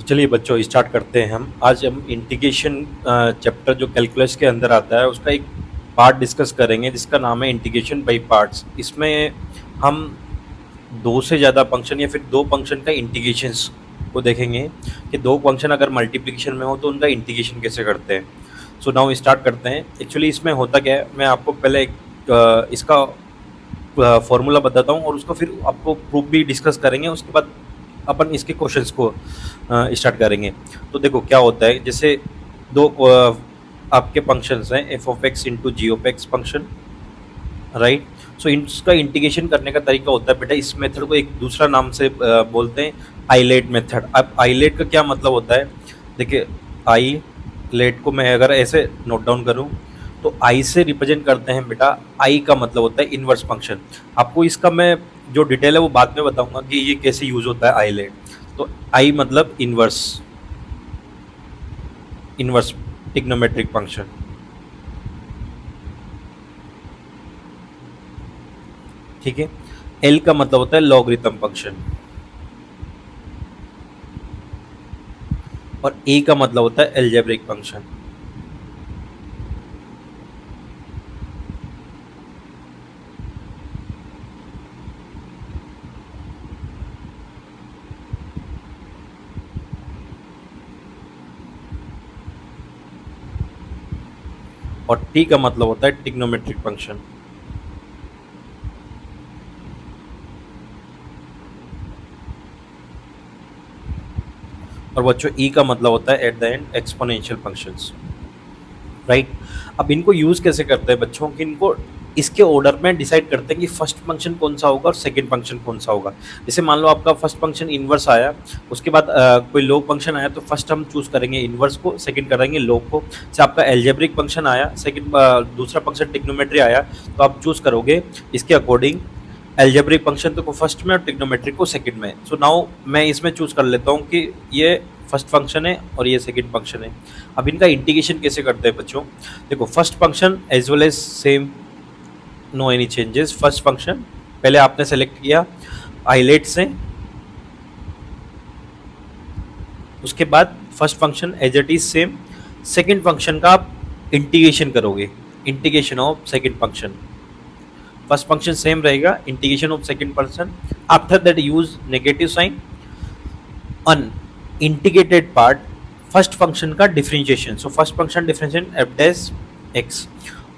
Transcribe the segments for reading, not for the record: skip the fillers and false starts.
चलिए बच्चों स्टार्ट करते हैं आज हम इंटीग्रेशन चैप्टर जो कैलकुलस के अंदर आता है उसका एक पार्ट डिस्कस करेंगे जिसका नाम है इंटीग्रेशन बाय पार्ट्स। इसमें हम दो से ज़्यादा फंक्शन या फिर दो फंक्शन का इंटीग्रेशंस को देखेंगे कि दो फंक्शन अगर मल्टीप्लिकेशन में हो तो उनका इंटीग्रेशन कैसे करते हैं। सो नाउ स्टार्ट करते हैं। एक्चुअली इसमें होता क्या है, मैं आपको पहले इसका फॉर्मूला बताता हूँ और उसको फिर आपको प्रूफ भी डिस्कस करेंगे। उसके बाद अपन इसके क्वेश्चंस को स्टार्ट करेंगे। तो देखो क्या होता है, जैसे दो आपके फंक्शंस हैं f of x into ji of x function, right. So इसका इंटीग्रेशन करने का तरीका होता है बेटा, इस मेथड को एक दूसरा नाम से बोलते हैं आइलेट मेथड। अब आइलेट का क्या मतलब होता है, देखिए आई लेट को मैं अगर ऐसे नोट डाउन करूं तो आई से रिप्रेजेंट करते हैं बेटा, आई का मतलब होता है इनवर्स फंक्शन। आपको इसका मैं जो डिटेल है वो बाद में बताऊंगा कि ये कैसे यूज होता है आइलेट। तो आई मतलब इनवर्स, इनवर्स ट्रिग्नोमेट्रिक फंक्शन, ठीक है। एल का मतलब होता है लॉगरिथम फंक्शन और ए का मतलब होता है एल्जेब्रिक फंक्शन। और टी का मतलब होता है ट्रिग्नोमेट्रिक फंक्शन। और बच्चों ई का मतलब होता है at the end exponential functions, right. अब इनको यूज कैसे करते हैं बच्चों कि इनको इसके ऑर्डर में डिसाइड करते हैं कि फर्स्ट फंक्शन कौन सा होगा और सेकंड फंक्शन कौन सा होगा। जैसे मान लो आपका फर्स्ट फंक्शन इनवर्स आया, उसके बाद कोई लॉग फंक्शन आया तो फर्स्ट हम चूज करेंगे इनवर्स को, सेकंड करेंगे लॉग को। जैसे आपका एल्जेब्रिक फंक्शन आया, सेकंड दूसरा फंक्शन ट्रिग्नोमेट्री आया तो आप चूज करोगे इसके अकॉर्डिंग एल्जेब्रिक फंक्शन तो को फर्स्ट में और ट्रिग्नोमेट्रिक को सेकंड में। सो नाउ मैं इसमें चूज कर लेता हूँ कि ये फर्स्ट फंक्शन है और ये सेकंड फंक्शन है। अब इनका इंटीग्रेशन कैसे करते हैं बच्चों, देखो first function as well as same, no any changes. First function पहले आपने सेलेक्ट किया आइलेट से, उसके बाद first function as it is same, second function का आप इंटीग्रेशन करोगे, integration of second function. First function same रहेगा, integration of second function. After that use negative sign on integrated part first function का differentiation. So first function differentiation f dash x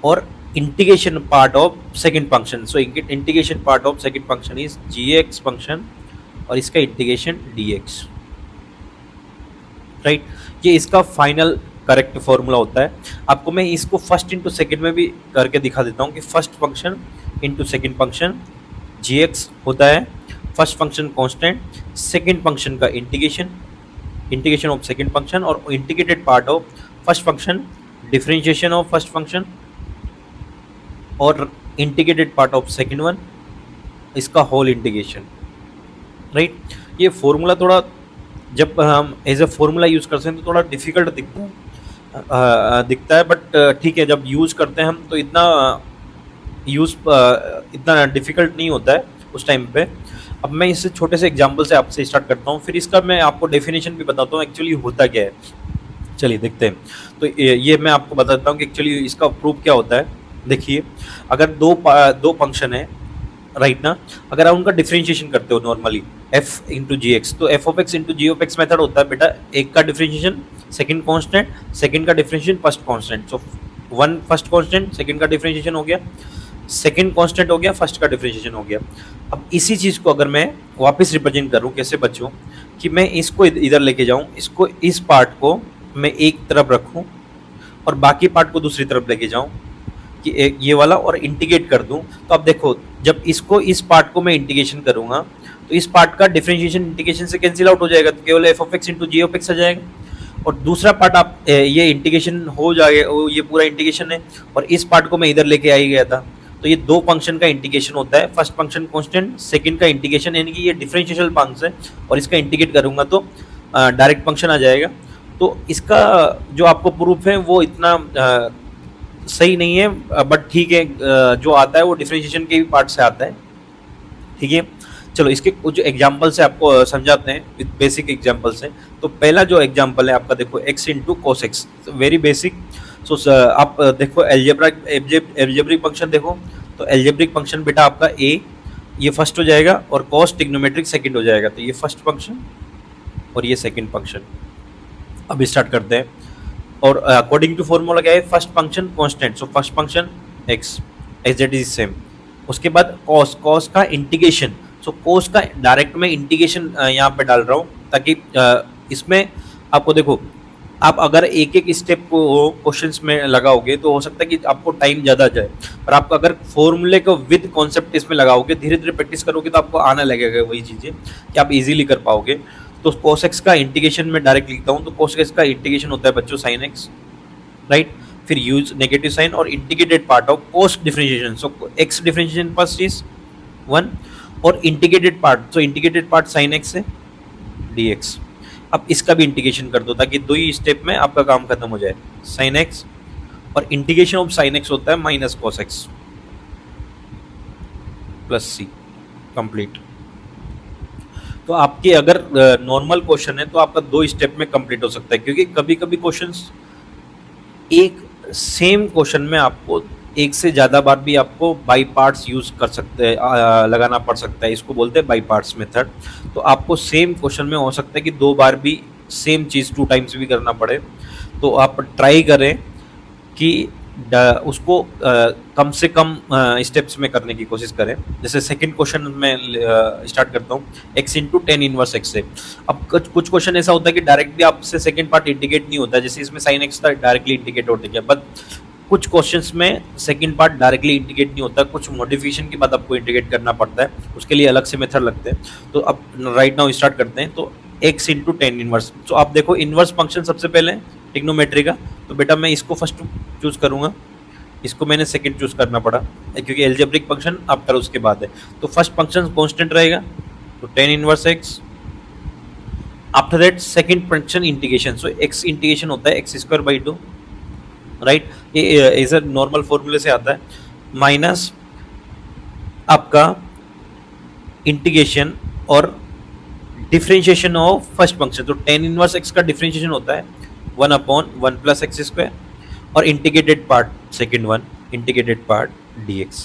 और integration part of second function. So integration part of second function is G X function और इसका integration D x, right. ये इसका final correct formula होता है। आपको मैं इसको फर्स्ट इंटू सेकेंड में भी करके दिखा देता हूँ कि first function into second function g x होता है, first function constant, second function का integration, integration of second function और integrated part of first function, differentiation of first function और integrated part of second one, इसका whole integration, right. ये formula थोड़ा जब हम एज ए फॉर्मूला यूज करते हैं तो थोड़ा डिफिकल्ट दिखता है बट ठीक है, जब यूज करते हैं हम तो इतना यूज इतना डिफिकल्ट नहीं होता है उस टाइम पे। अब मैं इस छोटे से एग्जांपल से आपसे स्टार्ट करता हूँ, फिर इसका मैं आपको डेफिनेशन भी बताता हूँ एक्चुअली होता क्या है। चलिए देखते हैं। तो ये मैं आपको बताता हूँ कि एक्चुअली इसका प्रूफ क्या होता है। देखिए अगर दो फंक्शन है, राइट ना, अगर आप उनका डिफरेंशिएशन करते हो normally f into G X, तो F of x into ji of X method होता है बेटा, एक का डिफरेंशिएशन सेकंड कांस्टेंट, सेकंड का differentiation first constant. So one first constant, second का डिफरेंशिएशन हो गया, सेकंड कांस्टेंट हो गया, फर्स्ट का डिफरेंशिएशन हो गया। अब इसी चीज़ को अगर मैं वापस रिप्रेजेंट करूँ कैसे बच्चों, कि मैं इसको इधर लेके जाऊँ, इसको इस पार्ट को मैं एक तरफ रखूँ और बाकी पार्ट को दूसरी तरफ लेके जाऊँ कि एक ये वाला और इंटीग्रेट कर दूं। तो अब देखो जब इसको इस पार्ट को मैं इंटीग्रेशन करूंगा तो इस पार्ट का डिफरेंशिएशन इंटीग्रेशन से कैंसिल आउट हो जाएगा, तो केवल f of x into ji of x आ जाएगा। और दूसरा पार्ट आप ये इंटीग्रेशन हो जाएगा, ये पूरा इंटीग्रेशन है और इस पार्ट को मैं इधर लेके आ ही गया था। तो ये दो फंक्शन का इंटीग्रेशन होता है, फर्स्ट फंक्शन कांस्टेंट, सेकंड का इंटीग्रेशन, यानी कि ये डिफरेंशियल फंक्शन है और इसका इंटीग्रेट करूंगा तो डायरेक्ट फंक्शन आ जाएगा। तो इसका जो आपको प्रूफ है वो इतना सही नहीं है बट ठीक है, जो आता है वो डिफरेंशिएशन के भी पार्ट से आता है, ठीक है। चलो इसके कुछ एग्जाम्पल से आपको समझाते हैं विद बेसिक एग्जाम्पल से। तो पहला जो एग्जाम्पल है आपका देखो x into cos x, very basic. So आप देखो एल्जेब्रिक फंक्शन देखो, तो एल्जेब्रिक फंक्शन बेटा आपका a ये फर्स्ट हो जाएगा और कॉस ट्रिग्नोमेट्रिक सेकंड हो जाएगा, तो ये फर्स्ट फंक्शन और ये सेकंड फंक्शन। अब स्टार्ट करते हैं। और अकॉर्डिंग टू फॉर्मूला क्या है, first function constant, so first function x as that is same. उसके बाद कॉस, कॉस का इंटीग्रेशन, सो कॉस का डायरेक्ट में इंटीग्रेशन यहाँ पे डाल रहा हूँ ताकि इसमें आपको देखो, आप अगर एक एक स्टेप को क्वेश्चंस में लगाओगे तो हो सकता है कि आपको टाइम ज़्यादा जाए, पर आप अगर फॉर्मूले को विद कॉन्सेप्ट इसमें लगाओगे, धीरे धीरे प्रैक्टिस करोगे तो आपको आने लगेगा वही चीज़ें कि आप इजीली कर पाओगे। तो cos x का इंटीग्रेशन में डायरेक्ट लिखता हूँ, तो cos x का इंटीग्रेशन होता है बच्चों sin x, राइट। फिर यूज नेगेटिव साइन और integrated part of cos differentiation, so x differentiation first is 1 और इंटीग्रेटेड पार्ट, सो इंटीग्रेटेड पार्ट sin x है dx। अब इसका भी इंटीग्रेशन कर दो ताकि दो ही स्टेप में आपका काम खत्म हो जाए, sin x और इंटीग्रेशन ऑफ sin x होता है minus cos x plus c, complete. तो आपके अगर नॉर्मल क्वेश्चन है तो आपका दो स्टेप में कंप्लीट हो सकता है, क्योंकि कभी कभी क्वेश्चंस एक सेम क्वेश्चन में आपको एक से ज़्यादा बार भी आपको बाई पार्ट्स यूज़ कर सकते हैं, लगाना पड़ सकता है, इसको बोलते हैं बाई पार्ट्स मेथड। तो आपको सेम क्वेश्चन में हो सकता है कि दो बार भी सेम चीज़ 2 टाइम्स भी करना पड़े, तो आप ट्राई करें कि उसको कम से कम स्टेप्स में करने की कोशिश करें। जैसे सेकंड क्वेश्चन में स्टार्ट करता हूँ, x into tan inverse x से। अब कुछ क्वेश्चन ऐसा होता है कि डायरेक्टली आपसे सेकंड पार्ट इंटीग्रेट नहीं होता, जैसे इसमें साइन एक्स था डायरेक्टली इंटीग्रेट होते गया, बट कुछ क्वेश्चंस में सेकंड पार्ट डायरेक्टली इंटीग्रेट नहीं होता, कुछ मॉडिफिकेशन के बाद आपको इंटीग्रेट करना पड़ता है, उसके लिए अलग से मेथड लगते हैं। तो अब राइट नाउ स्टार्ट करते हैं। तो x इंटू टेन इनवर्स, तो आप देखो इनवर्स फंक्शन सबसे पहले ट्रिग्नोमेट्री का, तो बेटा मैं इसको फर्स्ट चूज करूंगा, इसको मैंने सेकंड चूज करना पड़ा क्योंकि एल्जेब्रिक फंक्शन आफ्टर उसके बाद है। तो फर्स्ट फंक्शन कांस्टेंट रहेगा, तो tan inverse x। After that second function integration, so x integration होता है एक्स स्क्वायर बाई 2, राइट, ये इज अ नॉर्मल फॉर्मूले से आता है, माइनस आपका इंटीग्रेशन और डिफरेंशिएशन ऑफ फर्स्ट फंक्शन, तो टेन इनवर्स x का डिफरेंशिएशन होता है 1/1 प्लस एक्स स्क्वायर और integrated part second one integrated part dx,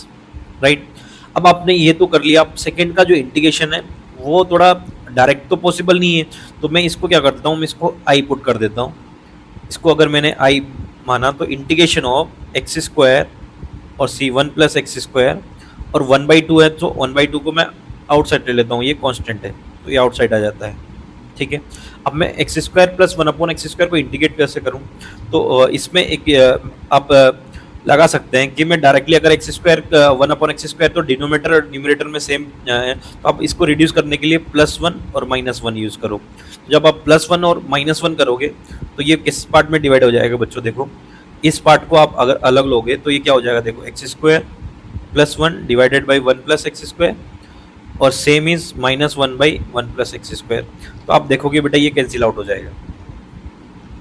right. अब आपने ये तो कर लिया, अब सेकंड का जो इंटीग्रेशन है वो थोड़ा डायरेक्ट तो पॉसिबल नहीं है, तो मैं इसको क्या करता हूँ, मैं इसको i पुट कर देता हूँ। इसको अगर मैंने i माना तो इंटीग्रेशन ऑफ एक्स स्क्वायर और c 1 प्लस एक्स स्क्वायर और 1/2 है, तो 1/2 को मैं आउटसाइड ले लेता हूँ, ये कांस्टेंट है तो ये आउटसाइड आ जाता है, ठीक है। अब मैं x square plus 1/x square को इंटीग्रेट कैसे करूँ, तो इसमें एक आप लगा सकते हैं कि मैं डायरेक्टली अगर एक्स स्क्वायर 1/x स्क्वायर तो डिनोमिनेटर और न्यूमरेटर में सेम है, तो आप इसको रिड्यूस करने के लिए +1 और -1 यूज़ करो। जब आप +1 और -1 करोगे तो ये किस पार्ट में डिवाइड हो जाएगा बच्चों, देखो इस पार्ट को आप अगर अलग लोगे तो ये क्या हो जाएगा, देखो x square +1 divided by 1 plus x square और same is -1/1 plus x square. तो आप देखोगे बेटा ये कैंसिल आउट हो जाएगा,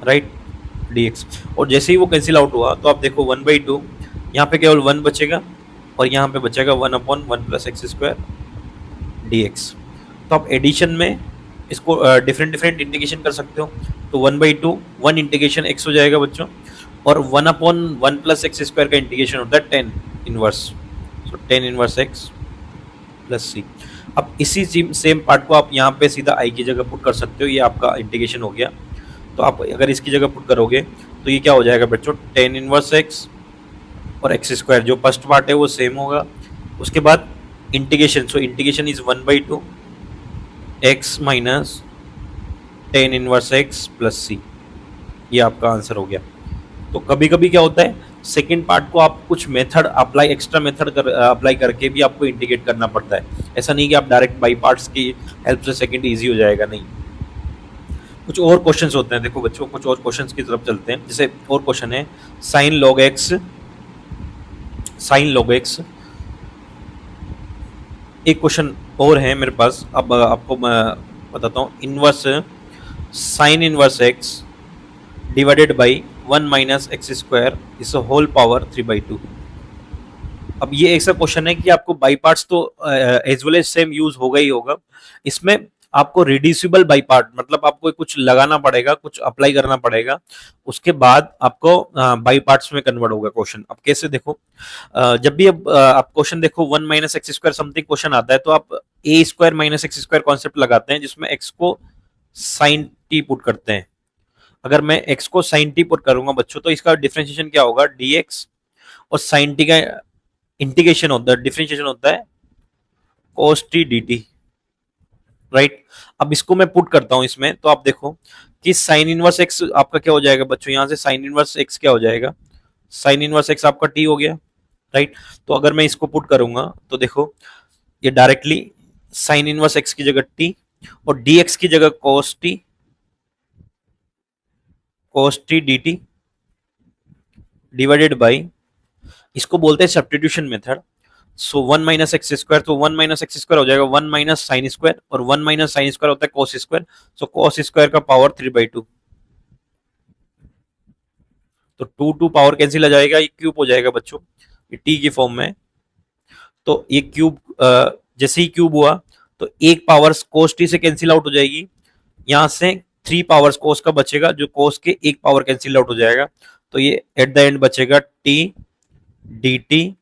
राइट, dx। और जैसे ही वो कैंसिल आउट हुआ तो आप देखो 1/2, यहाँ पे केवल 1 बचेगा और यहाँ पे बचेगा 1/1 प्लस एक्स स्क्वायर dx। तो आप एडिशन में इसको डिफरेंट इंटीग्रेशन कर सकते हो, तो 1/2 1 इंटीग्रेशन x हो जाएगा बच्चों, और 1/1 प्लस एक्स स्क्वायर का इंटीग्रेशन होता है 10 इनवर्स, सो 10 इनवर्स x प्लस c। अब इसी सेम पार्ट को आप यहाँ पे सीधा i की जगह पुट कर सकते हो, ये आपका इंटीग्रेशन हो गया। तो आप अगर इसकी जगह पुट करोगे तो ये क्या हो जाएगा बच्चों, 10 इनवर्स x और एक्स स्क्वायर, जो फर्स्ट पार्ट है वो सेम होगा। उसके बाद integration, so integration is 1/2 x minus 10 inverse x plus c, ये आपका आंसर हो गया। तो कभी कभी क्या होता है, सेकेंड पार्ट को आप कुछ method apply, extra method apply करके भी आपको इंटीग्रेट करना पड़ता है। ऐसा नहीं कि आप डायरेक्ट बाई पार्ट्स की हेल्प से सेकेंड ईजी हो जाएगा, नहीं, कुछ और क्वेश्चंस होते हैं। देखो बच्चों कुछ और क्वेश्चंस की तरफ चलते हैं। जैसे और क्वेश्चन है साइन लॉग एक्स। एक क्वेश्चन और है मेरे पास, अब आपको मैं बताता हूँ। Inverse sine inverse X divided by 1 minus X square is whole power 3/2। अब ये ऐसा क्वेश्चन है कि आपको बाई पार्ट्स तो as well as same use होगा ही होगा। इसमें आपको रिड्यूसिबल बाई पार्ट मतलब आपको कुछ लगाना पड़ेगा, कुछ अप्लाई करना पड़ेगा, उसके बाद आपको बाई पार्ट्स में कन्वर्ट होगा क्वेश्चन। अब कैसे देखो, जब भी अब आप क्वेश्चन देखो 1 - x² समथिंग क्वेश्चन आता है तो आप a² - x² कॉन्सेप्ट लगाते हैं जिसमें x को साइन टी पुट करते हैं। अगर मैं x को साइन टी पुट करूंगा बच्चों तो इसका डिफरेंशिएशन क्या होगा, dx, और साइन टी का इंटीग्रेशन होता है, डिफरेंशिएशन होता है cos t dt, राइट। अब इसको मैं पुट करता हूं इसमें तो आप देखो कि साइन इनवर्स x आपका क्या हो जाएगा बच्चों, यहां से साइन इनवर्स x क्या हो जाएगा, साइन इनवर्स x आपका t हो गया, राइट। तो अगर मैं इसको पुट करूंगा तो देखो ये डायरेक्टली साइन इनवर्स x की जगह t और dx की जगह cos t dt divided by, इसको बोलते हैं सब्स्टिट्यूशन मेथड। सो 1 - x², तो 1 - x² हो जाएगा 1 - sin², और 1 - sin² होता है cos², सो cos² का पावर 3/2, तो 2 पावर कैंसिल आ जाएगा, ये क्यूब हो जाएगा बच्चों, ये t की फॉर्म में। तो ये क्यूब जैसे ही क्यूब हुआ तो एक पावर cos t से कैंसिल आउट हो जाएगी, यहां से 3 पावर्स cos का बचेगा, जो cos के एक पावर कैंसिल आउट हो जाएगा, तो ये एट द एंड बचेगा t dt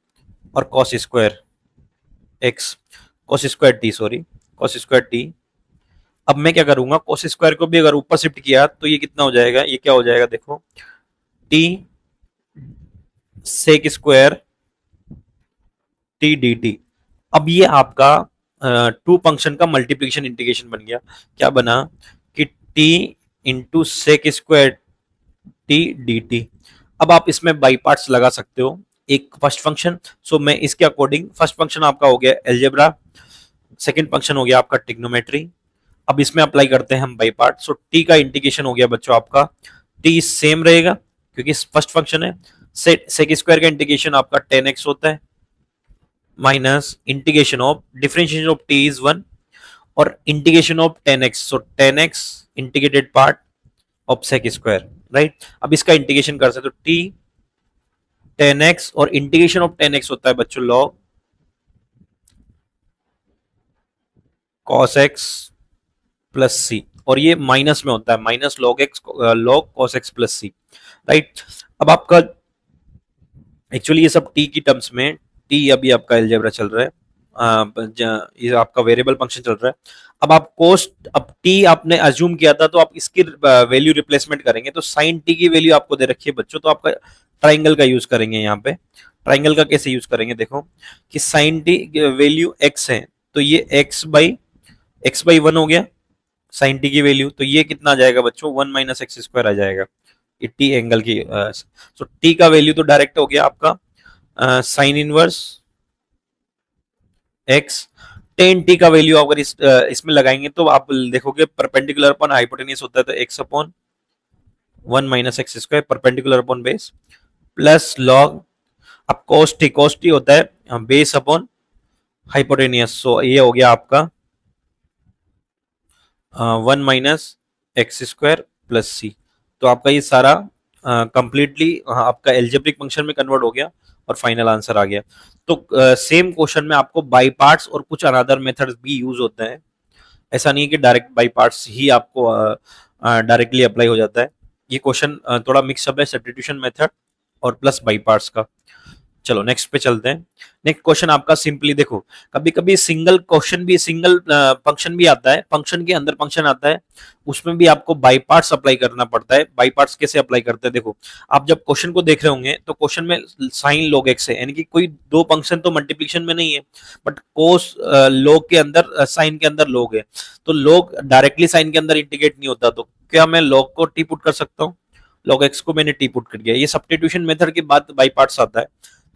और cos² t। अब मैं क्या करूंगा, cos² को भी अगर ऊपर शिफ्ट किया तो ये कितना हो जाएगा, ये क्या हो जाएगा देखो, t sec² t dt। अब ये आपका टू फंक्शन का मल्टीप्लिकेशन इंटीग्रेशन बन गया। क्या बना कि t into sec² t dt। अब आप इसमें बाई पार्ट्स लगा सकते हो, एक फर्स्ट फंक्शन, सो मैं इसके अकॉर्डिंग फर्स्ट फंक्शन आपका हो गया एलजेब्रा, सेकंड फंक्शन हो गया आपका ट्रिग्नोमेट्री। अब इसमें अप्लाई करते हैं हम बाई पार्ट, सो टी का इंटीग्रेशन हो गया बच्चों आपका, टी सेम रहेगा क्योंकि फर्स्ट फंक्शन है, sec² का इंटीग्रेशन आपका 10x होता है, minus integration of differentiation of T is 1 और integration of 10x, so 10x integrated part of sec², right. अब इसका इंटीग्रेशन कर सकते तो टी 10x और इंटीग्रेशन ऑफ 10x होता है बच्चों log cos x plus c, और ये माइनस में होता है minus log x log cos x plus सी, राइट। अब आपका एक्चुअली ये सब t की टर्म्स में, t अभी आपका अलजेब्रा चल रहा है, ये आपका वेरिएबल फंक्शन चल रहा है। अब आप कोस्ट, अब t आपने अज्यूम किया था तो आप इसकी वैल्यू रिप्लेसमेंट करेंगे, तो साइन t की वैल्यू आपको दे रखी है बच्चों, तो आपका ट्राइंगल का यूज करेंगे यहाँ पे। ट्राइंगल का कैसे यूज करेंगे देखो कि साइन t वैल्यू x है तो ये x/1 हो गया साइन t की वैल्यू, तो ये कितना आ जाएगा बच्चों 1 - x² आ जाएगा, ये t एंगल की। सो t का वैल्यू तो डायरेक्ट हो गया आपका sine inverse x, ten T का वैल्यू अगर इसमें लगाएंगे तो आप देखोगे परपेंडिकुलर अपॉन हाइपोटेन्यूज होता है, तो x/1 - x² perpendicular upon base plus log, अब cos t होता है बेस अपॉन हाइपोटेनियस, सो ये हो गया आपका 1 - x² प्लस सी। तो आपका ये सारा कंप्लीटली आपका एल्जेब्रिक फंक्शन में कन्वर्ट हो गया और फाइनल आंसर आ गया। तो सेम क्वेश्चन में आपको बाई पार्ट्स और कुछ अनदर मेथड्स भी यूज होते हैं, ऐसा नहीं है कि डायरेक्ट बाई पार्ट्स ही आपको डायरेक्टली अप्लाई हो जाता है। ये क्वेश्चन थोड़ा मिक्सअप है सब्स्टिट्यूशन मेथड और प्लस बाई पार्ट्स का। चलो नेक्स्ट पे चलते हैं। नेक्स्ट क्वेश्चन आपका सिंपली देखो, कभी कभी सिंगल क्वेश्चन भी, सिंगल फंक्शन भी आता है, फंक्शन के अंदर फंक्शन आता है, उसमें भी आपको बाई पार्ट्स अप्लाई करना पड़ता है। बाई पार्ट्स कैसे अप्लाई करते हैं देखो, आप जब क्वेश्चन को देख रहे होंगे तो क्वेश्चन में साइन log x है, यानी कि कोई दो फंक्शन तो मल्टीप्लिकेशन में नहीं है, बट कोस log के अंदर, साइन के अंदर log है, तो log डायरेक्टली साइन के अंदर इंटीग्रेट नहीं होता, तो क्या मैं log को t पुट कर सकता हूँ, log x को मैंने t पुट कर दिया, ये सब्स्टिट्यूशन मेथड के बाद बाई पार्ट्स आता है।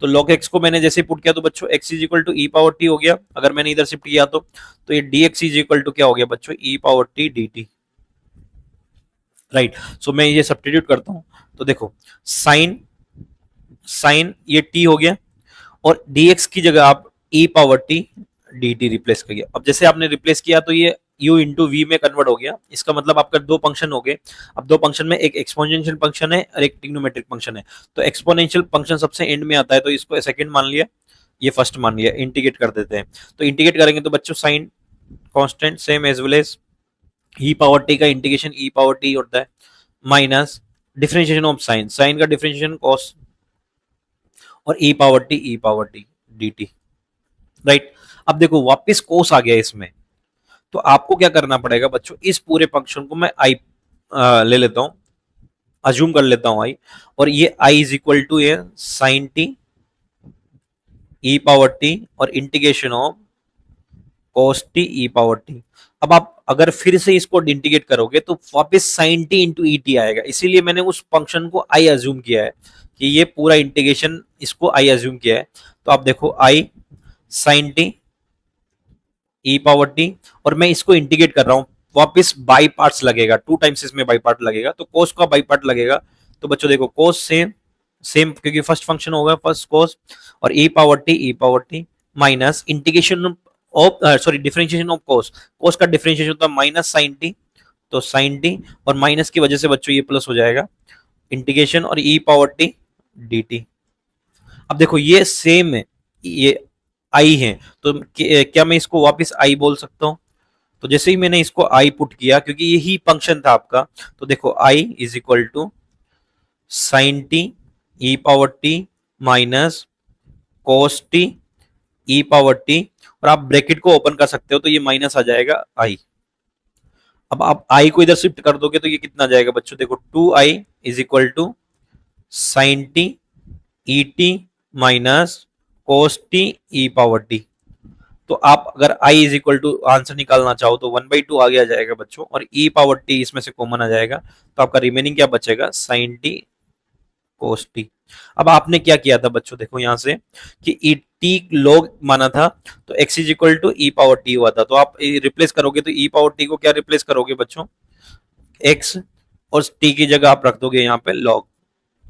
तो log x को मैंने जैसे पुट किया तो बच्चों x is equal to e power t हो गया, अगर मैंने इधर शिफ्ट किया तो ये dx इज इक्वल टू क्या हो गया बच्चों, e पावर t dt, राइट। सो मैं ये सब्स्टिट्यूट करता हूं तो देखो साइन ये t हो गया और dx की जगह आप e power t dt replace कर गया। अब जैसे आपने रिप्लेस किया तो ये u इंटू वी में कन्वर्ट हो गया, इसका मतलब आपका दो फंक्शन हो गए। अब दो फंक्शन में एक एक्सपोनेंशियल फंक्शन है और एक ट्रिग्नोमेट्रिक फंक्शन है, तो एक्सपोनेंशियल फंक्शन सबसे एंड में आता है तो इसको सेकंड मान लिया, ये फर्स्ट मान लिया, इंटीग्रेट कर देते हैं। तो इंटीग्रेट करेंगे तो बच्चों sine constant same as well as e power t का इंटीग्रेशन ई पावर टी होता है minus differentiation of sine, sine का डिफरेंशिएशन कॉस और e power t D t, right. अब देखो वापस कोस आ गया इसमें, तो आपको क्या करना पड़ेगा बच्चों, इस पूरे फंक्शन को मैं आई ले लेता हूं, अज्यूम कर लेता हूं आई, और ये I is equal to a sine T E power t और integration of cos t e power t। अब आप अगर फिर से इसको इंटीग्रेट करोगे तो वापस sin t into E T आएगा, इसीलिए मैंने उस फंक्शन को i अज्यूम किया है कि ये पूरा इंटीग्रेशन इसको i अज्यूम किया है। तो आप देखो i sin t e power t, और मैं इसको इंटीग्रेट कर रहा हूं, वापस बाई पार्ट्स लगेगा, 2 टाइम्स इसमें बाई पार्ट लगेगा, तो cos का बाई पार्ट लगेगा। तो बच्चों देखो cos सेम सेम क्योंकि फर्स्ट फंक्शन होगा फर्स्ट cos, और e power t minus integration of sorry differentiation of cos, cos का डिफरेंशिएशन होता है माइनस sin t, तो sin t और माइनस की वजह से बच्चों ये प्लस हो जाएगा इंटीग्रेशन और e पावर टी dt। अब देखो ये सेम है, ये आई है, तो क्या मैं इसको वापस आई बोल सकता हूं? तो जैसे ही मैंने इसको आई पुट किया, क्योंकि यही फंक्शन था आपका, तो देखो I is equal to sine T E power t minus cos T E power t, और आप ब्रैकेट को ओपन कर सकते हो तो ये माइनस आ जाएगा आई। अब आप आई को इधर शिफ्ट कर दोगे तो ये कितना जाएगा बच्चों, देखो 2i is equal to sine T E T minus cos T E power T. तो आप अगर i is equal to answer निकालना चाहो तो 1/2 आगे आ जाएगा बच्चों, और e पावर t इसमें से कॉमन आ जाएगा, तो आपका रिमेनिंग क्या बचेगा, साइन टी कोस टी। अब आपने क्या किया था बच्चों, देखो यहां से कि ई टी लॉग माना था, तो x is equal to E power T हुआ था, तो आप रिप्लेस करोगे तो ई पावर टी को क्या रिप्लेस करोगे बच्चों, x, और t की जगह आप रख दोगे यहाँ पे log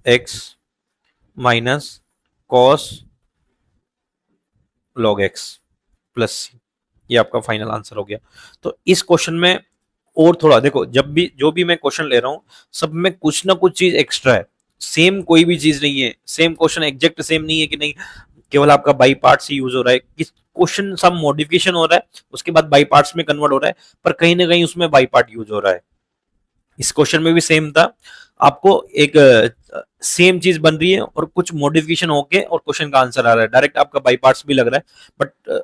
x minus cos log x plus c, ये आपका फाइनल आंसर हो गया। तो इस क्वेश्चन में और थोड़ा देखो, जब भी जो भी मैं क्वेश्चन ले रहा हूं सब में कुछ ना कुछ चीज एक्स्ट्रा है, सेम कोई भी चीज नहीं है, सेम क्वेश्चन एग्जैक्ट सेम नहीं है कि नहीं केवल आपका बाई पार्ट्स ही यूज हो रहा है, किस क्वेश्चन सब मॉडिफिकेशन हो रहा है उसके बाद बाई पार्ट्स में कन्वर्ट हो रहा है, पर कहीं ना कहीं उसमें बाई पार्ट यूज हो रहा है। इस क्वेश्चन में भी सेम था, आपको एक सेम चीज बन रही है और कुछ मॉडिफिकेशन होके और क्वेश्चन का आंसर आ रहा है, डायरेक्ट आपका बाई पार्ट्स भी लग रहा है बट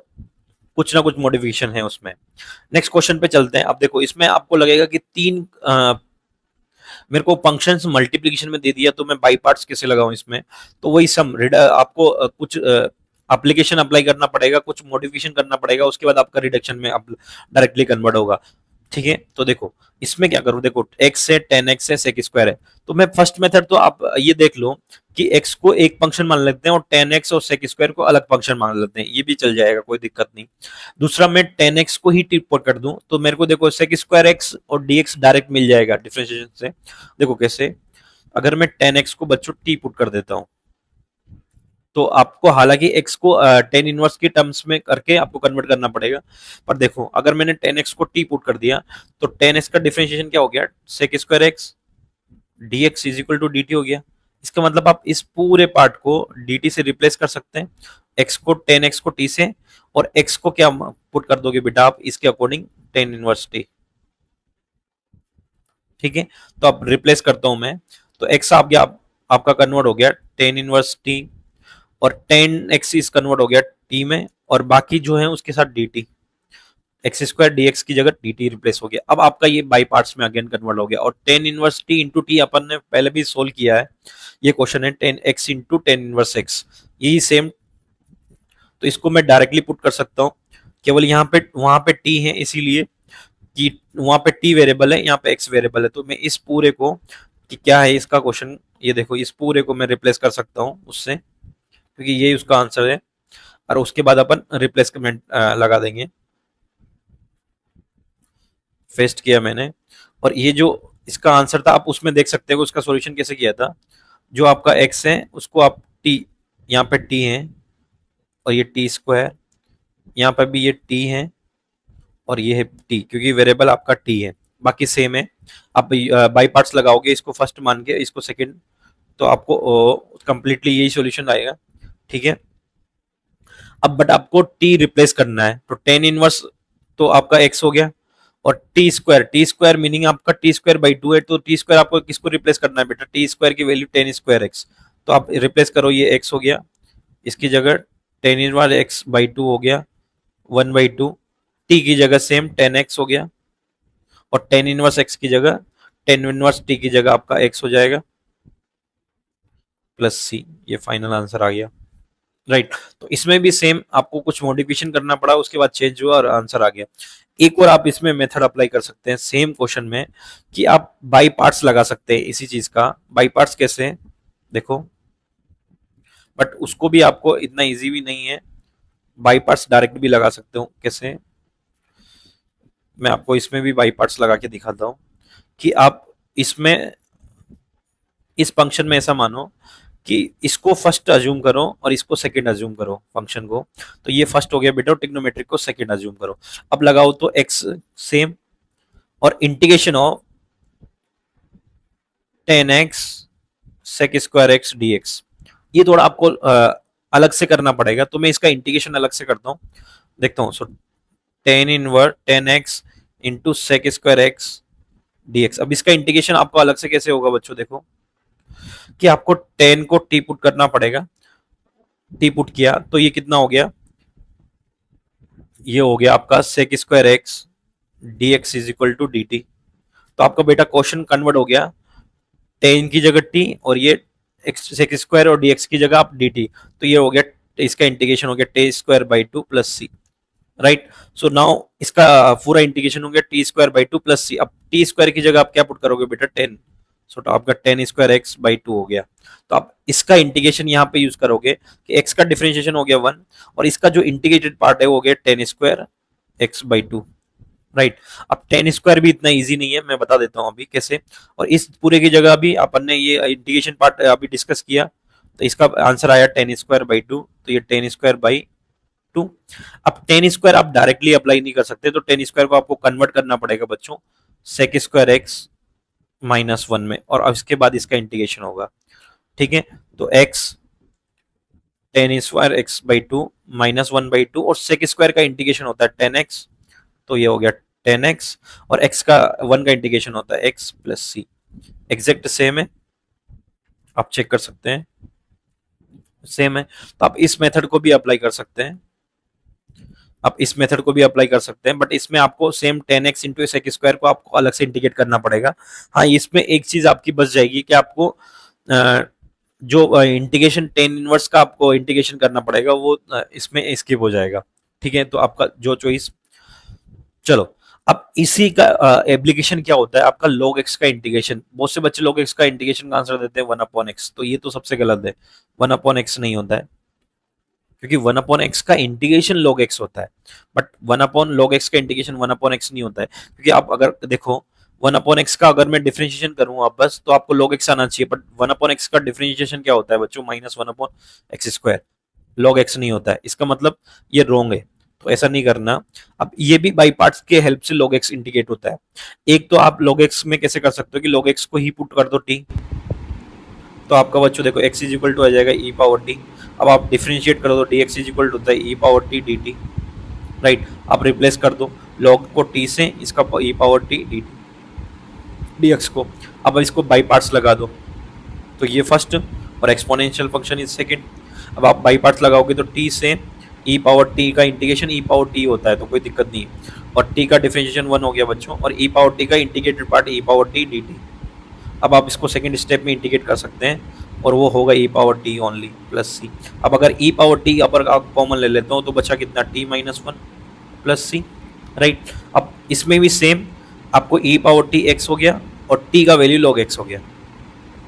कुछ ना कुछ मॉडिफिकेशन है उसमें। नेक्स्ट क्वेश्चन पे चलते हैं। अब देखो इसमें आपको लगेगा कि तीन मेरे को फंक्शंस मल्टीप्लिकेशन में दे दिया तो मैं बाई पार्ट्स कैसे लगाऊं इसमें, तो वही सम आपको कुछ एप्लीकेशन अप्लाई करना पड़ेगा, कुछ मॉडिफिकेशन करना पड़ेगा, उसके बाद आपका रिडक्शन में डायरेक्टली कन्वर्ट होगा। ठीक है, तो देखो इसमें क्या करूं, देखो x है 10x है sec स्क्वायर है, तो मैं फर्स्ट मेथड तो आप ये देख लो कि x को एक फंक्शन मान लेते हैं और 10x और sec स्क्वायर को अलग फंक्शन मान लेते हैं, ये भी चल जाएगा कोई दिक्कत नहीं। दूसरा मैं 10x को ही टी पुट कर दूं तो मेरे को देखो sec स्क्वायर x और dx डायरेक्ट मिल जाएगा डिफरेंशिएशन से। देखो कैसे, अगर मैं 10x को बच्चों टी पुट कर देता हूं तो आपको हालांकि x को 10 इनवर्स के टर्म्स में करके आपको कन्वर्ट करना पड़ेगा, पर देखो अगर मैंने 10x को t पुट कर दिया तो 10x का डिफरेंशिएशन क्या हो गया, sec square x dx is equal to dt हो गया। इसका मतलब आप इस पूरे पार्ट को dt से रिप्लेस कर सकते हैं, x को 10x को t से, और x को क्या पुट कर दोगे बेटा आप इसके अकॉर्डिंग 10 इनवर्स t। ठीक है, तो अब रिप्लेस करता हूं मैं, तो x आ गया आपका कन्वर्ट हो गया 10 इनवर्स t, और 10x इस कन्वर्ट हो गया t में, और बाकी जो है उसके साथ dt, एक्स स्क्वायर dx की जगह dt रिप्लेस हो गया। अब आपका ये बाई पार्ट्स में अगेन कन्वर्ट हो गया, और 10 इनवर्स t इंटू टी अपन ने पहले भी सोल्व किया है, ये क्वेश्चन है 10x इंटू 10 इनवर्स x, यही सेम, तो इसको मैं डायरेक्टली पुट कर सकता हूँ, केवल यहाँ पे वहां पे t है इसीलिए कि वहां पे t वेरिएबल है, यहाँ पे x वेरिएबल है, तो मैं इस पूरे को कि क्या है इसका क्वेश्चन, ये देखो इस पूरे को मैं रिप्लेस कर सकता हूँ उससे, क्योंकि यही उसका आंसर है, और उसके बाद अपन रिप्लेसमेंट लगा देंगे। फेस्ट किया मैंने, और ये जो इसका आंसर था आप उसमें देख सकते हो उसका सॉल्यूशन कैसे किया था, जो आपका x है उसको आप t, यहाँ पे t है और ये t स्क्वायर, यहाँ पे भी ये t है और ये है t, क्योंकि वेरिएबल आपका t है, बाकी सेम है। आप बाई पार्ट्स लगाओगे, इसको फर्स्ट मान के इसको सेकंड, तो आपको कंप्लीटली यही सॉल्यूशन आएगा। ठीक है, अब बट आपको टी रिप्लेस करना है, तो टेन इनवर्स तो आपका एक्स हो गया, और टी स्क्वायर मीनिंग आपका टी स्क्वायर बाई टू है, तो टी स्क्वायर आपको किसको रिप्लेस करना है बेटा, टी स्क्वायर की वैल्यू टेन स्क्वायर एक्स, तो आप रिप्लेस करो, ये एक्स हो गया, इसकी जगह ten inverse x by two हो गया, वन बाई टू, टी की जगह सेम टेन एक्स हो गया, और टेन इनवर्स एक्स की जगह टेन इनवर्स टी की जगह आपका एक्स हो जाएगा प्लस सी, ये फाइनल आंसर आ गया। राइट, तो इसमें भी सेम आपको कुछ मॉडिफिकेशन करना पड़ा, उसके बाद चेंज हुआ और आंसर आ गया। एक और आप इसमें मेथड अप्लाई कर सकते हैं सेम क्वेश्चन में, कि आप बाई पार्ट्स लगा सकते हैं इसी चीज का। बाई पार्ट्स कैसे, देखो, बट उसको भी आपको इतना इजी भी नहीं है, बाई पार्ट्स डायरेक्ट भी लगा सकते हो। कैसे, मैं आपको इसमें भी बाई पार्ट्स लगा के दिखाता हूं, कि आप इसमें इस फंक्शन में ऐसा मानो कि इसको फर्स्ट अज्यूम करो और इसको सेकंड अज्यूम करो फंक्शन को, तो ये फर्स्ट हो गया बेटा, ट्रिग्नोमेट्रिक को सेकंड अज्यूम करो। अब लगाओ तो एक्स सेम, और integration of tan X sec square x D X, ये थोड़ा आपको अलग से करना पड़ेगा, तो मैं इसका इंटीग्रेशन अलग से करता हूँ, देखता हूँ। So tan inverse tan x into sec square x D x. अब इसका इंटीग्रेशन आपको अलग से कैसे होगा बच्चों, देखो कि आपको टेन को टी पुट करना पड़ेगा, टी पुट किया तो ये कितना हो गया, ये हो गया आपका sec square x D X is equal to D T. तो आपका बेटा क्वेश्चन कन्वर्ट हो गया, टेन की जगह टी और ये एक्स सेक स्क्वायर और डी एक्स की जगह आप डी टी, तो ये हो गया, इसका इंटीग्रेशन हो गया t square by two plus C. Right, so now इसका पूरा इंटीग्रेशन हो गया t square by two plus c. अब टी स्क्वायर की जगह आप क्या पुट करोगे बेटा, टेन, सो तो आपका ten square x by two हो गया। तो आप इसका इंटीग्रेशन यहाँ पे यूज करोगे कि एक्स का डिफरेंशिएशन हो गया वन, और इसका जो इंटीग्रेटेड पार्ट है वो हो गया ten square x by two. Right, अब टेन स्क्वायर भी इतना इजी नहीं है, मैं बता देता हूँ अभी कैसे। और इस पूरे की जगह भी अपन ने ये इंटीग्रेशन पार्ट अभी डिस्कस किया, तो इसका आंसर आया टेन स्क्वायर बाई टू, तो ये टेन स्क्वायर बाई टू। अब टेन स्क्वायर आप डायरेक्टली अप्लाई नहीं कर सकते, तो टेन स्क्वायर को आपको कन्वर्ट करना पड़ेगा बच्चों sec square X minus one में, और अब इसके बाद इसका इंटीग्रेशन होगा। ठीक है, तो x ten square x by two minus one by two, और सेक स्क्वायर का इंटीग्रेशन होता है टेन एक्स, तो ये हो गया टेन एक्स, और एक्स का वन का इंटीग्रेशन होता है एक्स प्लस सी। एग्जैक्ट सेम है, आप चेक कर सकते हैं सेम है। तो आप इस मेथड को भी अप्लाई कर सकते हैं, आप इस मेथड को भी अप्लाई कर सकते हैं, बट इसमें आपको same tan x into sec square को आपको अलग से इंटीग्रेट करना पड़ेगा। हाँ, इसमें एक चीज आपकी बच जाएगी कि आपको जो इंटीग्रेशन टेन इनवर्स का आपको इंटीग्रेशन करना पड़ेगा वो इसमें स्किप हो जाएगा। ठीक है, तो आपका जो चॉइस, चलो अब इसी का एप्लीकेशन क्या होता है, आपका log x का इंटीग्रेशन। बहुत से बच्चे log x का इंटीग्रेशन का आंसर देते हैं वन अपॉन एक्स, तो ये तो सबसे गलत है, वन अपॉन एक्स नहीं होता है, क्योंकि वन अपॉन एक्स का इंटीग्रेशन log x होता है, but one upon log x का इंटीग्रेशन वन अपॉन एक्स नहीं होता है। क्योंकि आप अगर देखो वन अपॉन एक्स का अगर मैं डिफरेंशिएशन करूं आप बस, तो आपको log x आना चाहिए, बट वन अपॉन एक्स का डिफरेंशिएशन क्या होता है बच्चों, minus one upon x square, log x नहीं होता है। इसका मतलब ये रॉन्ग है, तो ऐसा नहीं करना। अब ये भी बाई पार्ट्स के हेल्प से log x इंटीग्रेट होता है। एक तो आप log x में कैसे कर सकते हो कि log x को ही पुट कर दो t, तो आपका बच्चों देखो x इज इक्वल टू आ जाएगा e पावर t। अब आप डिफरेंशिएट कर दो, dx इज इक्वल टू होता है e power t dt। Right, आप रिप्लेस कर दो log को t से, इसका e power t dt dx को। अब इसको बाई पार्ट्स लगा दो, तो ये फर्स्ट और एक्सपोनेंशियल फंक्शन इज सेकंड। अब आप बाई पार्ट्स लगाओगे तो t से e पावर t का इंटीग्रेशन e पावर t होता है, तो कोई दिक्कत नहीं है, और t का डिफरेंशिएशन वन हो गया बच्चों, और e पावर t का integrated part e power t dt। अब आप इसको सेकंड स्टेप में इंटीग्रेट कर सकते हैं, और वो होगा e power t only plus c. अब अगर e पावर t अपर आप कॉमन ले लेता हूँ तो बचा कितना, t माइनस वन प्लस सी। राइट, अब इसमें भी सेम आपको e पावर t x हो गया, और t का वैल्यू log x हो गया,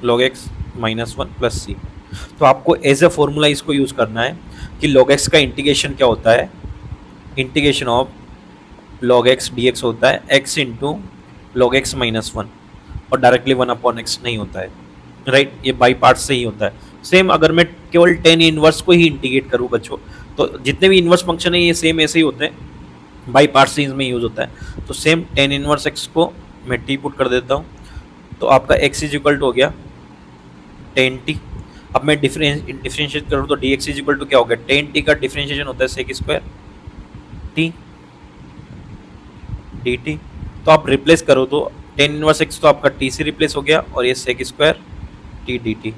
log x minus one plus c. तो आपको एज ए फॉर्मूला इसको यूज करना है कि log x का इंटीग्रेशन क्या होता है, integration of log x dx होता है x into log x minus one, और डायरेक्टली वन अपॉन एक्स नहीं होता है। राइट, ये बाई पार्ट से ही होता है। सेम अगर मैं केवल टेन इनवर्स को ही इंटीग्रेट करूँ बच्चों, तो जितने भी इनवर्स फंक्शन है ये सेम ऐसे ही होते हैं, बाई पार्ट से इसमें यूज होता है। तो सेम टेन इनवर्स एक्स को मैं टी पुट कर देता हूँ, तो आपका एक्स इज इक्वल टू हो गया टेन टी। अब मैं डिफरेंशिएट करूँ तो dx इज इक्वल टू क्या हो गया, टेन टी का डिफरेंशिएशन होता है sec square T D T. तो आप रिप्लेस करो तो टेन इनवर्स एक्स तो आपका टी से रिप्लेस हो गया और ये sec square T D T.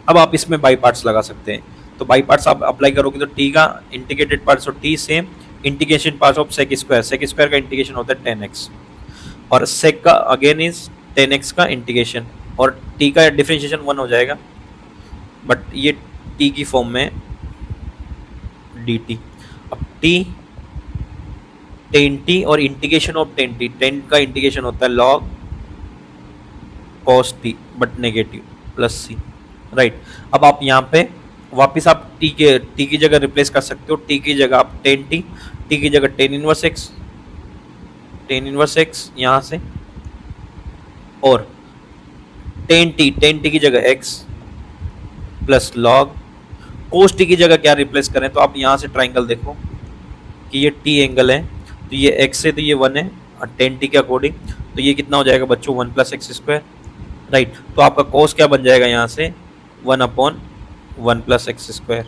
अब आप इसमें बाई पार्ट्स लगा सकते हैं, तो बाई पार्ट्स आप अप्लाई करोगे तो टी का इंटीग्रेटेड पार्ट्स और T same integration parts of sec square का इंटीग्रेशन होता है 10x और सेक का अगेन इज 10x का इंटीग्रेशन और टी का डिफरेंशिएशन 1 हो जाएगा, बट ये टी की फॉर्म में डी टी। अब टी टेन टी और integration of tan T, tan का इंटीग्रेशन होता है log cos T but negative plus C, right. अब आप यहाँ पे वापस आप टी की जगह रिप्लेस कर सकते हो, टी की जगह आप टेन टी की जगह टेन इनवर्स एक्स यहाँ से और टेन टी की जगह x plus log cos t की जगह क्या रिप्लेस करें, तो आप यहाँ से ट्राइंगल देखो कि ये टी एंगल है तो ये एक्स है तो ये 1 है और टेन टी के अकॉर्डिंग तो ये कितना हो जाएगा बच्चों 1 प्लस एक्स स्क्वायर, राइट। तो आपका कोस क्या बन जाएगा यहाँ से 1/1 प्लस एक्स स्क्वायर।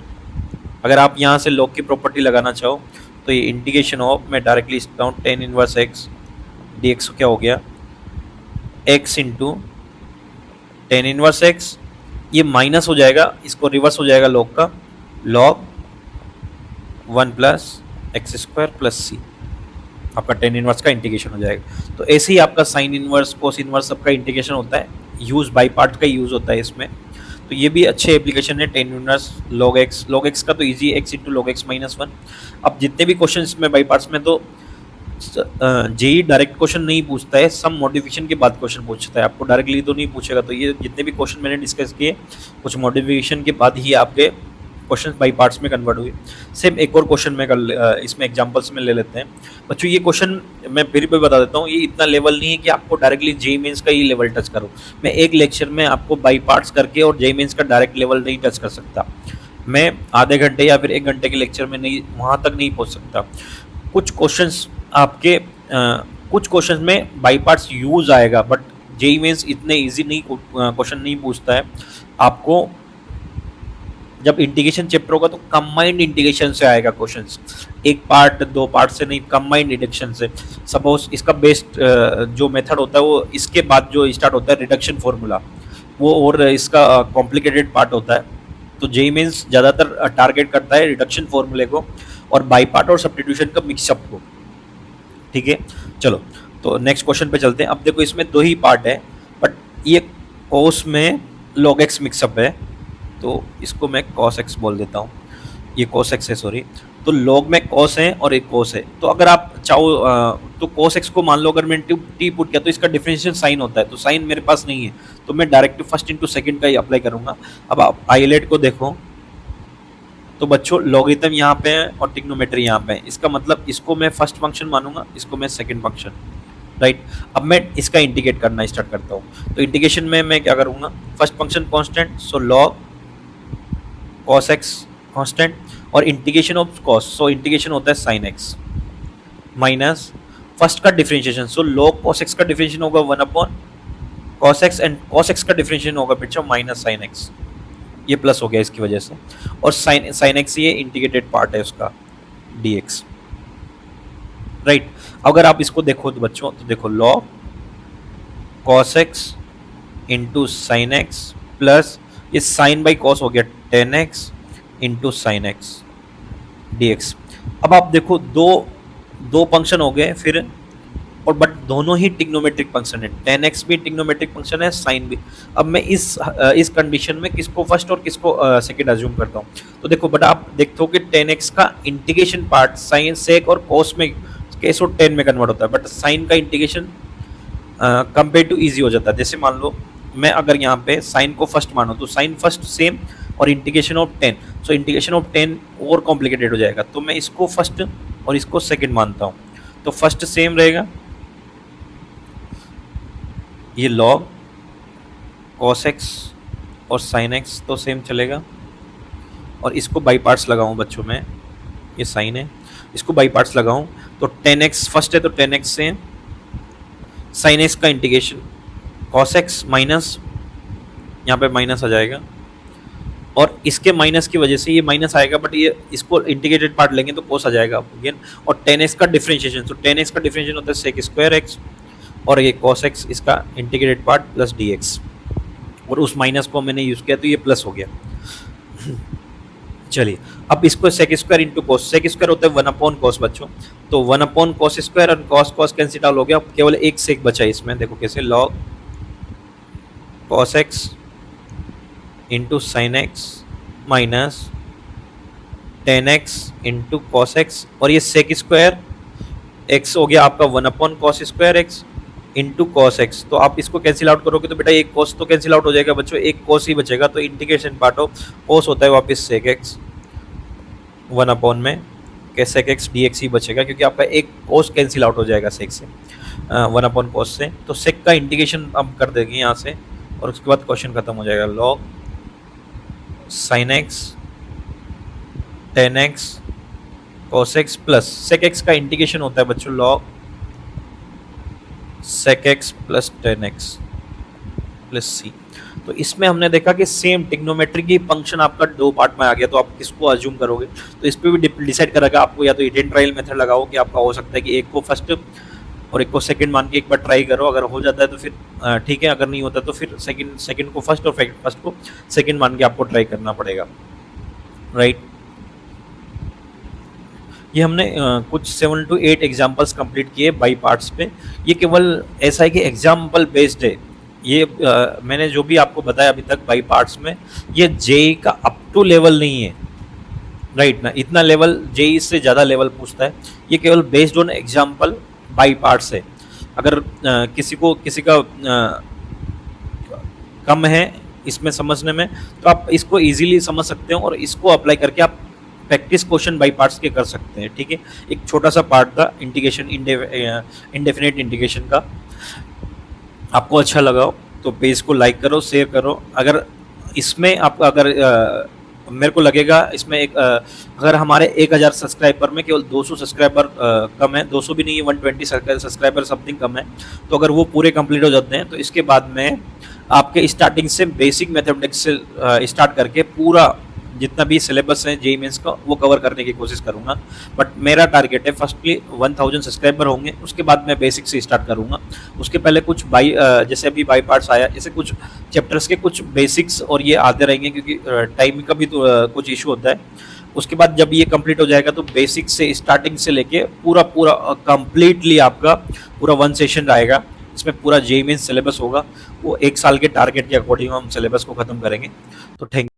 अगर आप यहाँ से लॉग की प्रॉपर्टी लगाना चाहो तो ये इंटीग्रेशन ऑफ, मैं डायरेक्टली लिखता हूँ tan inverse x D x क्या हो गया x into tan inverse x, ये माइनस हो जाएगा, इसको रिवर्स हो जाएगा लॉग का, log 1 plus x square plus c, आपका टेन इनवर्स का इंटीग्रेशन हो जाएगा। तो ऐसे ही आपका साइन इनवर्स कोस इनवर्स सबका इंटीग्रेशन होता है, यूज बाई पार्ट का यूज होता है इसमें। तो ये भी अच्छे एप्लीकेशन है टेन इनवर्स लॉग एक्स का तो easy x into log x minus 1। अब जितने भी क्वेश्चन इसमें बाई पार्ट्स में तो जेई डायरेक्ट क्वेश्चन नहीं पूछता है, सम मॉडिफिकेशन के बाद क्वेश्चन पूछता है, आपको डायरेक्टली तो नहीं पूछेगा। तो ये जितने भी क्वेश्चन मैंने डिस्कस किए कुछ मॉडिफिकेशन के बाद ही आपके क्वेश्चन बाई पार्ट्स में कन्वर्ट हुए। सेम एक और क्वेश्चन में इसमें एग्जांपल्स में ले लेते हैं बच्चों। ये क्वेश्चन मैं फिर भी बता देता हूँ, ये इतना लेवल नहीं है कि आपको डायरेक्टली जेई मेंस का ही लेवल टच करो। मैं एक लेक्चर में आपको बाई पार्ट्स करके और जेई मेंस का डायरेक्ट लेवल नहीं टच कर सकता, मैं आधे घंटे या फिर 1 घंटे के लेक्चर में नहीं वहाँ तक नहीं पहुँच सकता। कुछ क्वेश्चंस आपके कुछ क्वेश्चंस में बाई पार्ट्स यूज आएगा, बट जेई मेंस इतने इजी नहीं क्वेश्चन नहीं पूछता है। आपको जब इंटीग्रेशन चैप्टर होगा तो कंबाइंड इंटीग्रेशन से आएगा क्वेश्चंस, एक पार्ट 2 पार्ट से नहीं, कंबाइंड इंटीग्रेशन से। सपोज इसका बेस्ट जो मेथड होता है वो इसके बाद जो स्टार्ट होता है रिडक्शन फॉर्मूला, वो और इसका कॉम्प्लिकेटेड पार्ट होता है। तो जेई मेंस ज़्यादातर टारगेट करता है रिडक्शन फॉर्मूले को और बाई पार्ट और सब्स्टिट्यूशन का मिक्सअप को, ठीक है। चलो तो नेक्स्ट क्वेश्चन पे चलते हैं। अब देखो इसमें 2 ही पार्ट है, बट ये कोस में लॉग एक्स मिक्सअप है तो इसको मैं कॉस एक्स बोल देता हूँ, ये कॉस एक्स है सॉरी। तो लॉग में कॉस है और एक कॉस है, तो अगर आप चाहो तो कॉस एक्स को मान लो अगर मैंने टी पुट किया तो इसका डिफरेंशियल साइन होता है, तो साइन मेरे पास नहीं है तो मैं डायरेक्ट फर्स्ट इंटू सेकंड का ही अप्लाई करूंगा। अब आप आइलेट को देखो तो बच्चों लॉगरिथम यहाँ पे है और ट्रिग्नोमेट्री यहाँ पे है, इसका मतलब इसको मैं फर्स्ट फंक्शन मानूंगा, इसको मैं सेकंड फंक्शन, राइट। अब मैं इसका इंटीग्रेट करना स्टार्ट करता हूँ। तो इंटीग्रेशन में मैं क्या करूँगा, first function constant, so log cos x constant और integration of cos, so integration होता है साइन एक्स माइनस फर्स्ट का differentiation, so log cos x का डिफरेंशिएशन होगा 1/cos x and cos x का डिफरेंशिएशन होगा बच्चों माइनस साइन एक्स, ये प्लस हो गया इसकी वजह से, और साइन एक्स ये इंटीग्रेटेड पार्ट है उसका dx, राइट। अगर आप इसको देखो तो बच्चों तो देखो log cos x into sine x plus ये साइन बाई कॉस हो गया 10x into sine x dx। अब आप देखो दो फंक्शन हो गए फिर, और बट दोनों ही ट्रिग्नोमेट्रिक फंक्शन है, 10x भी ट्रिग्नोमेट्रिक फंक्शन है, साइन भी। अब मैं इस कंडीशन में किसको फर्स्ट और किसको सेकंड अज्यूम करता हूँ, तो देखो बट आप देखते हो कि 10x का इंटीग्रेशन पार्ट साइन सेक और कॉस में केस और 10 में कन्वर्ट होता है, बट साइन का इंटीग्रेशन कंपेयर टू इजी हो जाता है। जैसे मान लो मैं अगर यहाँ पे साइन को फर्स्ट मानो तो साइन फर्स्ट सेम और integration of 10, so integration of 10 और कॉम्प्लिकेटेड हो जाएगा, तो मैं इसको फर्स्ट और इसको सेकंड मानता हूँ। तो फर्स्ट सेम रहेगा ये log cos x और sin x तो सेम चलेगा, और इसको बाई पार्ट्स लगाऊं बच्चों में, ये साइन है इसको बाई पार्ट्स लगाऊं तो 10x फर्स्ट है तो 10x से sin x का इंटीग्रेशन cos x माइनस यहाँ पे माइनस आ जाएगा और इसके माइनस की वजह से ये माइनस आएगा, बट ये इसको इंटीग्रेटेड पार्ट लेंगे तो कोस आ जाएगा अगेन। और 10x का डिफरेंशिएशन, तो 10x का डिफरेंशिएशन होता है सेक स्क्वायर एक्स, और ये cos x इसका इंटीग्रेटेड पार्ट प्लस dx, और उस माइनस को मैंने यूज किया तो ये प्लस हो गया। चलिए अब इसको sec square into cos, sec square होता है 1/cos बच्चों, तो 1/cos स्क्वायर और cos cos कैंसिल आउट हो गया, अब केवल एक सेक बचा है इसमें, देखो कैसे, log cos x into sine x minus 10x into cos x, और ये सेक स्क्वायर x हो गया आपका 1/cos square x into cos x. तो आप इसको कैंसिल आउट करोगे तो बेटा एक कॉस तो कैंसिल आउट हो जाएगा बच्चों, एक कॉस ही बचेगा, तो इंटीग्रेशन पार्ट ऑफ कॉस होता है वापस सेक एक्स 1 में सेक एक्स dx ही बचेगा, क्योंकि आपका एक कॉस कैंसिल आउट हो जाएगा सेक से 1/cos से। तो सेक का इंटीग्रेशन हम कर देंगे यहाँ से, और उसके बाद क्वेश्चन खत्म हो जाएगा। log sin x 10x cos x plus sec x का इंटीग्रेशन होता है बच्चों log sec x plus 10x plus c। तो इसमें हमने देखा कि सेम ट्रिग्नोमेट्री की फंक्शन आपका दो पार्ट में आ गया, तो आप किसको अज्यूम करोगे, तो इस पर भी डिसाइड करेगा आपको, या तो हिडन ट्रायल मेथड लगाओ कि आपका हो सकता है कि एक को फर्स्ट और एक को सेकंड मान के एक बार ट्राई करो, अगर हो जाता है तो फिर ठीक है, अगर नहीं होता तो फिर सेकंड को फर्स्ट और फर्स्ट को सेकंड मान के आपको ट्राई करना पड़ेगा, राइट। ये हमने कुछ 7 to 8 एग्जाम्पल्स कंप्लीट किए बाई पार्ट्स पे। ये केवल ऐसा है कि एग्जाम्पल बेस्ड है, ये मैंने जो भी आपको बताया अभी तक बाई पार्ट्स में, ये जेई का अप टू लेवल नहीं है, राइट ना, इतना लेवल जेई से ज़्यादा लेवल पूछता है, ये केवल based on example by parts है। अगर किसी का कम है इसमें समझने में, तो आप इसको इजीली समझ सकते हो और इसको अप्लाई करके आप प्रैक्टिस क्वेश्चन बाई पार्ट्स के कर सकते हैं, ठीक है। एक छोटा सा पार्ट था इंटीग्रेशन, इंडेफिनिट इंटीग्रेशन का। आपको अच्छा लगा हो तो पेज को लाइक करो, शेयर करो। अगर इसमें आप मेरे को लगेगा इसमें अगर हमारे 1000 सब्सक्राइबर में केवल 200 सब्सक्राइबर कम है, 200 भी नहीं है, 120 सब्सक्राइबर समथिंग कम है, तो अगर वो पूरे कंप्लीट हो जाते हैं तो इसके बाद में आपके स्टार्टिंग से बेसिक मैथमेटिक्स से स्टार्ट करके पूरा जितना भी सिलेबस है जेईई मेंस का वो कवर करने की कोशिश करूंगा। बट मेरा टारगेट है फर्स्टली 1000 सब्सक्राइबर होंगे, उसके बाद मैं बेसिक से स्टार्ट करूंगा। उसके पहले कुछ जैसे अभी बाई पार्ट्स आया, जैसे कुछ चैप्टर्स के कुछ बेसिक्स और ये आते रहेंगे, क्योंकि टाइम का भी तो कुछ इशू होता है। उसके बाद जब ये कंप्लीट हो जाएगा तो बेसिक से स्टार्टिंग से लेके पूरा कंप्लीटली आपका पूरा 1 सेशन आएगा, इसमें पूरा जेईई मेंस सिलेबस होगा। वो 1 साल के टारगेट के अकॉर्डिंग हम सिलेबस को खत्म करेंगे। तो थैंक